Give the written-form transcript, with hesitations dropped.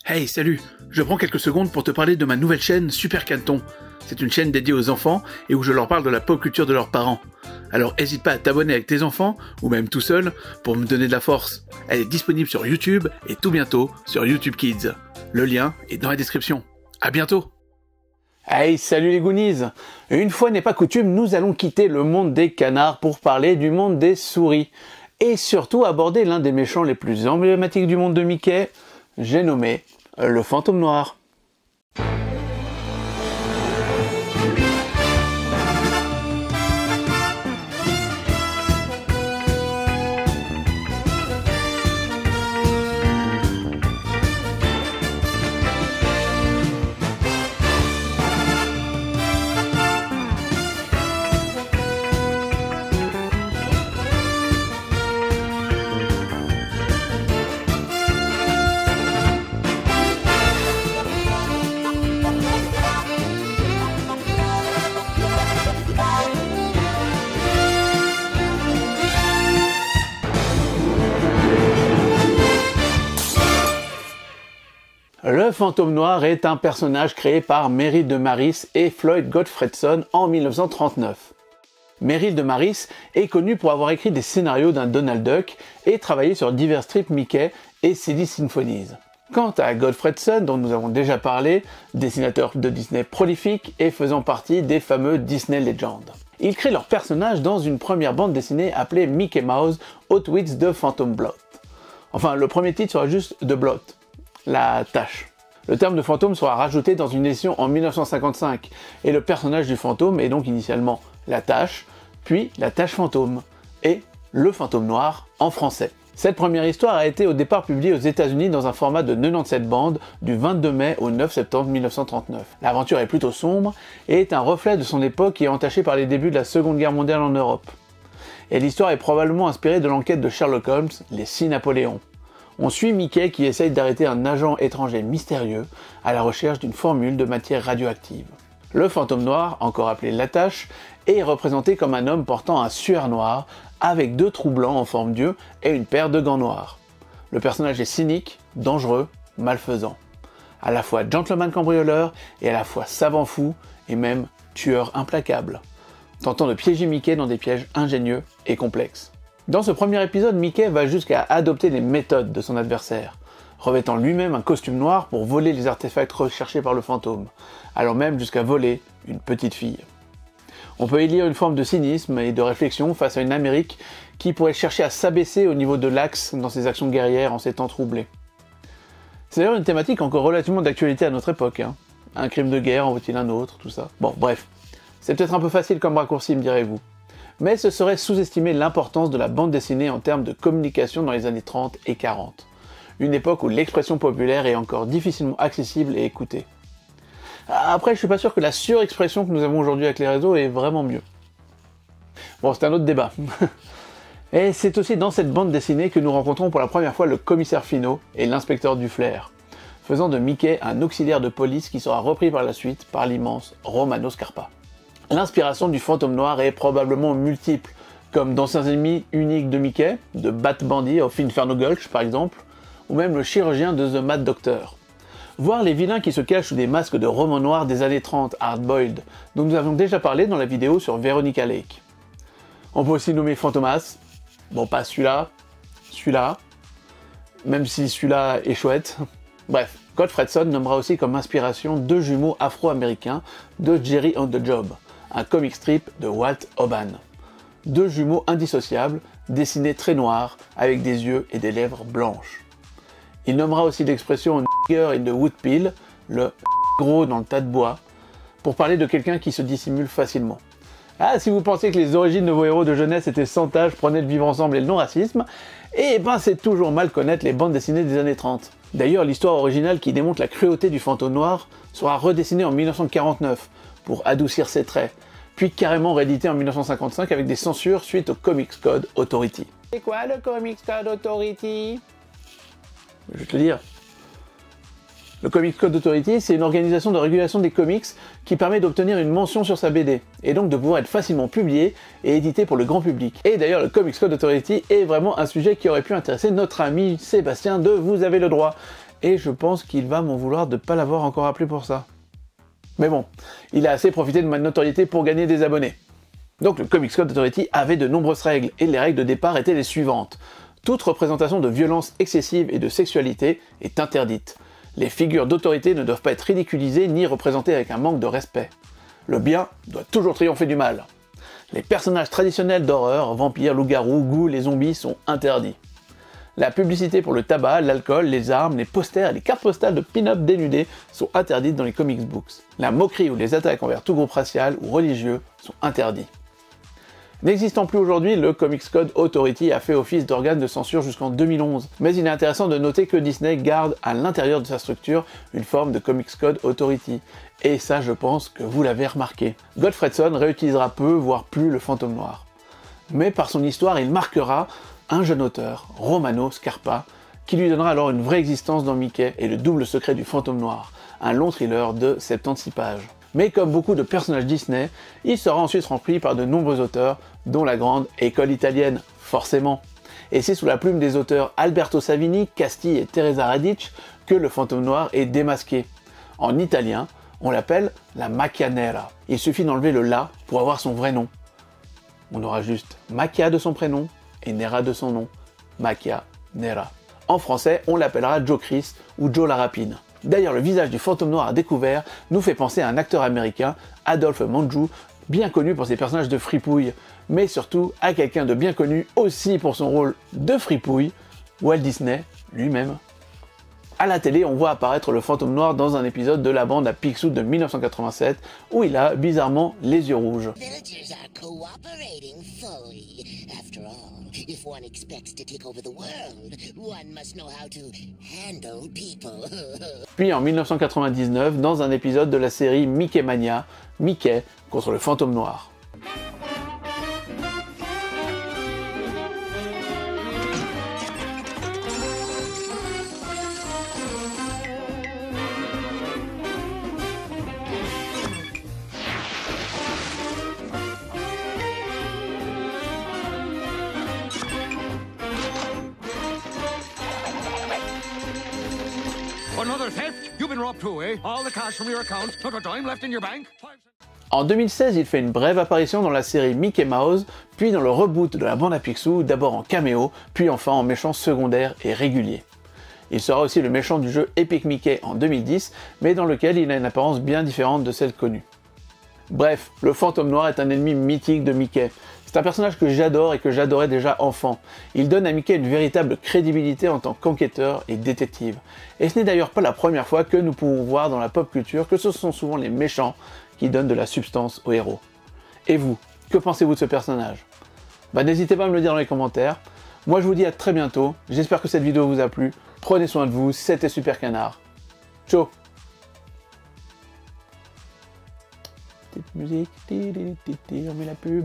Hey, salut! Je prends quelques secondes pour te parler de ma nouvelle chaîne Super Canton. C'est une chaîne dédiée aux enfants et où je leur parle de la pop culture de leurs parents. Alors n'hésite pas à t'abonner avec tes enfants, ou même tout seul, pour me donner de la force. Elle est disponible sur YouTube et tout bientôt sur YouTube Kids. Le lien est dans la description. À bientôt! Hey, salut les Goonies! Une fois n'est pas coutume, nous allons quitter le monde des canards pour parler du monde des souris. Et surtout aborder l'un des méchants les plus emblématiques du monde de Mickey, j'ai nommé le Fantôme Noir. Le Fantôme Noir est un personnage créé par Merrill DeMaris et Floyd Gottfredson en 1939. Merrill DeMaris est connu pour avoir écrit des scénarios d'un Donald Duck et travaillé sur divers strips Mickey et Silly Symphonies. Quant à Gottfredson, dont nous avons déjà parlé, dessinateur de Disney prolifique et faisant partie des fameux Disney Legends. Ils créent leur personnage dans une première bande dessinée appelée Mickey Mouse Hot Wits de Phantom Blot. Enfin, le premier titre sera juste The Blot, la tache. Le terme de fantôme sera rajouté dans une édition en 1955, et le personnage du fantôme est donc initialement la tache, puis la tache fantôme, et le fantôme noir en français. Cette première histoire a été au départ publiée aux États-Unis dans un format de 97 bandes du 22 mai au 9 septembre 1939. L'aventure est plutôt sombre et est un reflet de son époque qui est entachée par les débuts de la Seconde Guerre mondiale en Europe. Et l'histoire est probablement inspirée de l'enquête de Sherlock Holmes, Les 6 Napoléons. On suit Mickey qui essaye d'arrêter un agent étranger mystérieux à la recherche d'une formule de matière radioactive. Le fantôme noir, encore appelé la tache, est représenté comme un homme portant un suaire noir avec 2 trous blancs en forme d'yeux et une paire de gants noirs. Le personnage est cynique, dangereux, malfaisant. À la fois gentleman cambrioleur et à la fois savant fou et même tueur implacable, tentant de piéger Mickey dans des pièges ingénieux et complexes. Dans ce premier épisode, Mickey va jusqu'à adopter les méthodes de son adversaire, revêtant lui-même un costume noir pour voler les artefacts recherchés par le fantôme, allant même jusqu'à voler une petite fille. On peut y lire une forme de cynisme et de réflexion face à une Amérique qui pourrait chercher à s'abaisser au niveau de l'axe dans ses actions guerrières en ces temps troublés. C'est d'ailleurs une thématique encore relativement d'actualité à notre époque. Un crime de guerre en vaut-il un autre, tout ça. Bon, bref. C'est peut-être un peu facile comme raccourci, me direz-vous. Mais ce serait sous-estimer l'importance de la bande dessinée en termes de communication dans les années 30 et 40. Une époque où l'expression populaire est encore difficilement accessible et écoutée. Après, je suis pas sûr que la surexpression que nous avons aujourd'hui avec les réseaux est vraiment mieux. Bon, c'est un autre débat. Et c'est aussi dans cette bande dessinée que nous rencontrons pour la première fois le commissaire Finot et l'inspecteur Duflair, faisant de Mickey un auxiliaire de police qui sera repris par la suite par l'immense Romano Scarpa. L'inspiration du fantôme noir est probablement multiple, comme d'anciens ennemis uniques de Mickey, de Bat Bandit of Inferno Gulch par exemple, ou même le chirurgien de The Mad Doctor. Voir les vilains qui se cachent sous des masques de romans noirs des années 30 hard-boiled, dont nous avions déjà parlé dans la vidéo sur Veronica Lake. On peut aussi nommer Fantomas, bon pas celui-là, même si celui-là est chouette. Bref, Gottfredson nommera aussi comme inspiration 2 jumeaux afro-américains de Jerry on the Job, un comic strip de Walt Hoban. 2 jumeaux indissociables, dessinés très noirs, avec des yeux et des lèvres blanches. Il nommera aussi l'expression « nigger in the woodpile », le « gros dans le tas de bois », pour parler de quelqu'un qui se dissimule facilement. Ah, si vous pensez que les origines de vos héros de jeunesse étaient sans tâche, prenez le vivre ensemble et le non-racisme, eh ben c'est toujours mal connaître les bandes dessinées des années 30. D'ailleurs, l'histoire originale qui démontre la cruauté du fantôme noir sera redessinée en 1949, pour adoucir ses traits, puis carrément rééditée en 1955 avec des censures suite au Comics Code Authority. C'est quoi le Comics Code Authority ? Je vais te le dire. Le Comics Code Authority, c'est une organisation de régulation des comics qui permet d'obtenir une mention sur sa BD, et donc de pouvoir être facilement publié et édité pour le grand public. Et d'ailleurs, le Comics Code Authority est vraiment un sujet qui aurait pu intéresser notre ami Sébastien de Vous avez le droit. et je pense qu'il va m'en vouloir de ne pas l'avoir encore appelé pour ça. Mais bon, il a assez profité de ma notoriété pour gagner des abonnés. Donc le Comics Code Authority avait de nombreuses règles, et les règles de départ étaient les suivantes. Toute représentation de violence excessive et de sexualité est interdite. Les figures d'autorité ne doivent pas être ridiculisées ni représentées avec un manque de respect. Le bien doit toujours triompher du mal. Les personnages traditionnels d'horreur, vampires, loups-garous, ghouls et zombies sont interdits. La publicité pour le tabac, l'alcool, les armes, les posters et les cartes postales de pin-up dénudés sont interdites dans les comics books. La moquerie ou les attaques envers tout groupe racial ou religieux sont interdits. N'existant plus aujourd'hui, le Comics Code Authority a fait office d'organe de censure jusqu'en 2011. Mais il est intéressant de noter que Disney garde à l'intérieur de sa structure une forme de Comics Code Authority. Et ça, je pense que vous l'avez remarqué. Gottfredson réutilisera peu, voire plus, le fantôme noir. Mais par son histoire, il marquera un jeune auteur, Romano Scarpa, qui lui donnera alors une vraie existence dans Mickey et le double secret du fantôme noir, un long thriller de 76 pages. Mais comme beaucoup de personnages Disney, il sera ensuite rempli par de nombreux auteurs, dont la grande école italienne, forcément. Et c'est sous la plume des auteurs Alberto Savini, Casti et Teresa Radic que le fantôme noir est démasqué. En italien, on l'appelle la Macchia Nera. Il suffit d'enlever le la pour avoir son vrai nom. On aura juste Macchia de son prénom et Nera de son nom. Macchia Nera. En français, on l'appellera Joe Chris ou Joe la Rapine. D'ailleurs, le visage du fantôme noir à découvert nous fait penser à un acteur américain, Adolphe Manjou, bien connu pour ses personnages de fripouille, mais surtout à quelqu'un de bien connu aussi pour son rôle de fripouille, Walt Disney lui-même. À la télé, on voit apparaître le fantôme noir dans un épisode de la bande à Picsou de 1987, où il a bizarrement les yeux rouges. If one expects to take over the world, one must know how to handle people. Puis en 1999, dans un épisode de la série Mickey Mania, Mickey contre le fantôme noir. En 2016, il fait une brève apparition dans la série Mickey Mouse, puis dans le reboot de la bande à Picsou, d'abord en caméo, puis enfin en méchant secondaire et régulier. Il sera aussi le méchant du jeu Epic Mickey en 2010, mais dans lequel il a une apparence bien différente de celle connue. Bref, le fantôme noir est un ennemi mythique de Mickey. C'est un personnage que j'adore et que j'adorais déjà enfant. Il donne à Mickey une véritable crédibilité en tant qu'enquêteur et détective. Et ce n'est d'ailleurs pas la première fois que nous pouvons voir dans la pop culture que ce sont souvent les méchants qui donnent de la substance aux héros. Et vous, que pensez-vous de ce personnage ? N'hésitez pas à me le dire dans les commentaires. Moi je vous dis à très bientôt, j'espère que cette vidéo vous a plu. Prenez soin de vous, c'était Super Canard. Ciao. Petite musique, on met la pub.